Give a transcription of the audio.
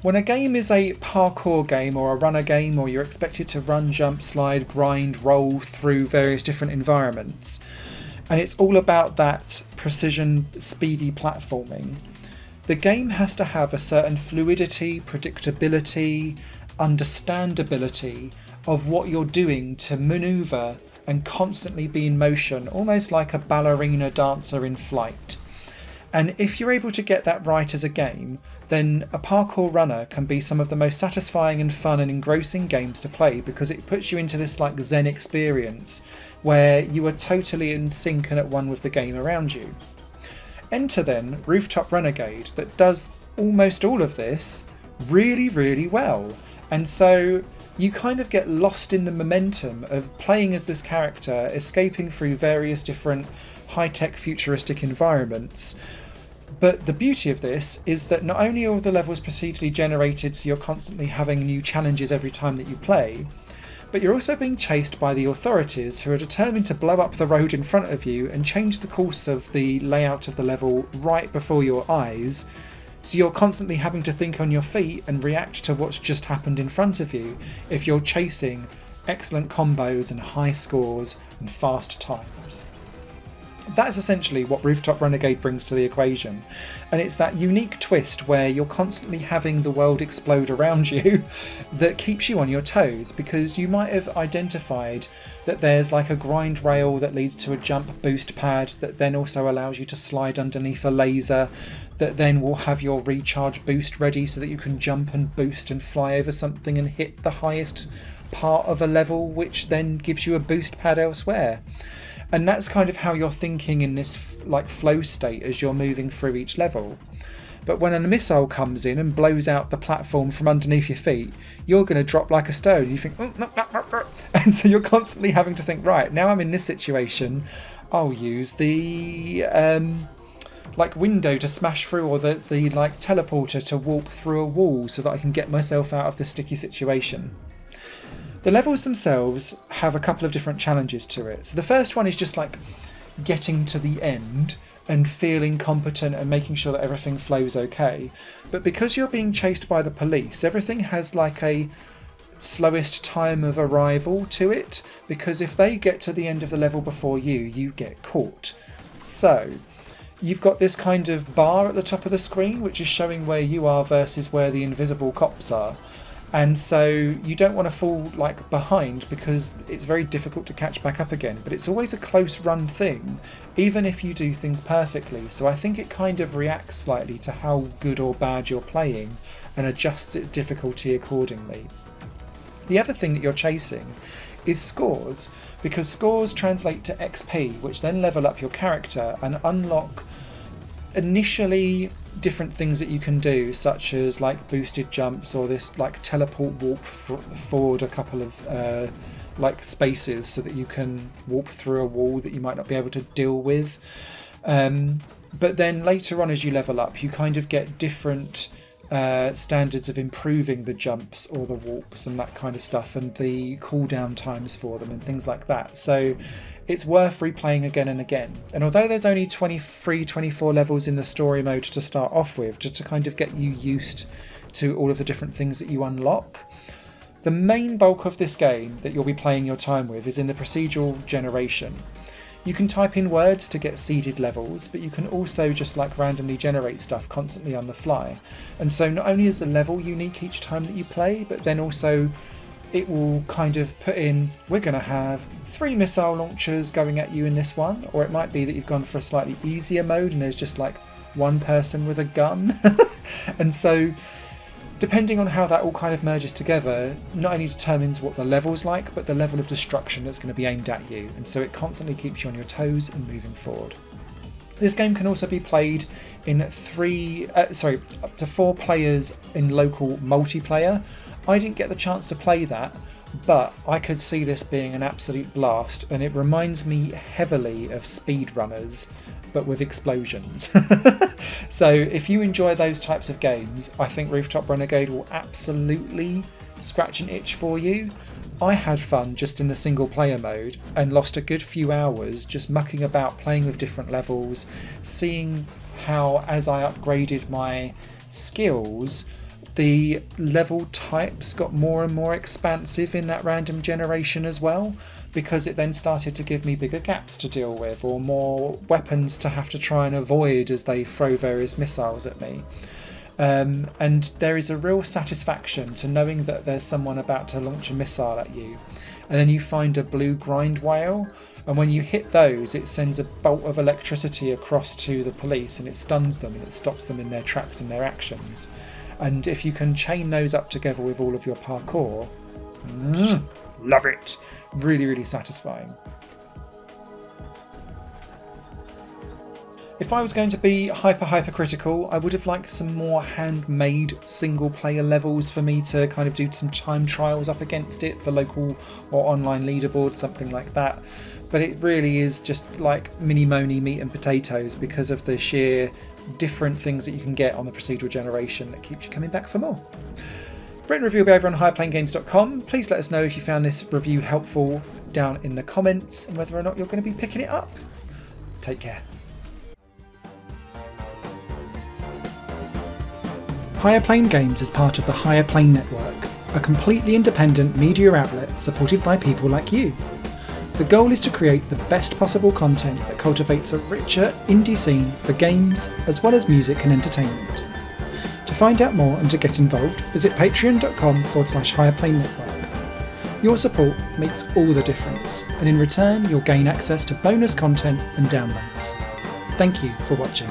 When a game is a parkour game or a runner game, or you're expected to run, jump, slide, grind, roll through various different environments, and it's all about that precision, speedy platforming, the game has to have a certain fluidity, predictability, understandability of what you're doing to maneuver and constantly be in motion, almost like a ballerina dancer in flight. And if you're able to get that right as a game, then a parkour runner can be some of the most satisfying and fun and engrossing games to play, because it puts you into this like Zen experience where you are totally in sync and at one with the game around you. Enter then Rooftop Renegade, that does almost all of this really, really well. And so you kind of get lost in the momentum of playing as this character, escaping through various different high-tech futuristic environments. But the beauty of this is that not only are all the levels procedurally generated, so you're constantly having new challenges every time that you play, but you're also being chased by the authorities, who are determined to blow up the road in front of you and change the course of the layout of the level right before your eyes. So you're constantly having to think on your feet and react to what's just happened in front of you if you're chasing excellent combos and high scores and fast times. That's essentially what Rooftop Renegade brings to the equation, and it's that unique twist where you're constantly having the world explode around you that keeps you on your toes, because you might have identified that there's like a grind rail that leads to a jump boost pad that then also allows you to slide underneath a laser that then will have your recharge boost ready so that you can jump and boost and fly over something and hit the highest part of a level, which then gives you a boost pad elsewhere. And that's kind of how you're thinking in this like flow state as you're moving through each level. But when a missile comes in and blows out the platform from underneath your feet, you're going to drop like a stone. You think, oh, no, no, no, no. And so you're constantly having to think, right, now I'm in this situation, I'll use the like window to smash through, or the like teleporter to warp through a wall so that I can get myself out of this sticky situation. The levels themselves have a couple of different challenges to it. So the first one is just like getting to the end and feeling competent and making sure that everything flows okay. But because you're being chased by the police, everything has like a slowest time of arrival to it, because if they get to the end of the level before you, you get caught. So you've got this kind of bar at the top of the screen which is showing where you are versus where the invisible cops are. And so you don't want to fall like behind, because it's very difficult to catch back up again. But it's always a close run thing, even if you do things perfectly. So I think it kind of reacts slightly to how good or bad you're playing and adjusts its difficulty accordingly. The other thing that you're chasing is scores, because scores translate to XP, which then level up your character and unlock initially different things that you can do, such as like boosted jumps or this like teleport warp forward a couple of like spaces so that you can warp through a wall that you might not be able to deal with. But then later on, as you level up, you kind of get different standards of improving the jumps or the warps and that kind of stuff, and the cooldown times for them and things like that. So it's worth replaying again and again. And although there's only 23, 24 levels in the story mode to start off with, just to kind of get you used to all of the different things that you unlock, the main bulk of this game that you'll be playing your time with is in the procedural generation. You can type in words to get seeded levels, but you can also just like randomly generate stuff constantly on the fly. And so not only is the level unique each time that you play, but then also it will kind of put in, we're going to have 3 missile launchers going at you in this one, or it might be that you've gone for a slightly easier mode and there's just like one person with a gun. And so depending on how that all kind of merges together, not only determines what the level's like, but the level of destruction that's going to be aimed at you. And so it constantly keeps you on your toes and moving forward. This game can also be played in up to 4 players in local multiplayer. I didn't get the chance to play that, but I could see this being an absolute blast, and it reminds me heavily of speedrunners, but with explosions. So if you enjoy those types of games, I think Rooftop Renegade will absolutely scratch an itch for you. I had fun just in the single player mode and lost a good few hours just mucking about, playing with different levels, seeing how as I upgraded my skills, The level types got more and more expansive in that random generation as well, because it then started to give me bigger gaps to deal with, or more weapons to have to try and avoid as they throw various missiles at me. And there is a real satisfaction to knowing that there's someone about to launch a missile at you, and then you find a blue grind whale, and when you hit those it sends a bolt of electricity across to the police and it stuns them and it stops them in their tracks and their actions. And if you can chain those up together with all of your parkour, love it! Really, really satisfying. If I was going to be hypercritical, I would have liked some more handmade single player levels for me to kind of do some time trials up against it for local or online leaderboards, something like that. But it really is just like mini-mony meat and potatoes because of the sheer different things that you can get on the procedural generation that keeps you coming back for more. Written review will be over on higherplayinggames.com. Please let us know if you found this review helpful down in the comments and whether or not you're going to be picking it up. Take care. Higher Plane Games is part of the Higher Plane Network, a completely independent media outlet supported by people like you. The goal is to create the best possible content that cultivates a richer indie scene for games as well as music and entertainment. To find out more and to get involved, visit patreon.com/higherplane network. Your support makes all the difference, and in return you'll gain access to bonus content and downloads. Thank you for watching.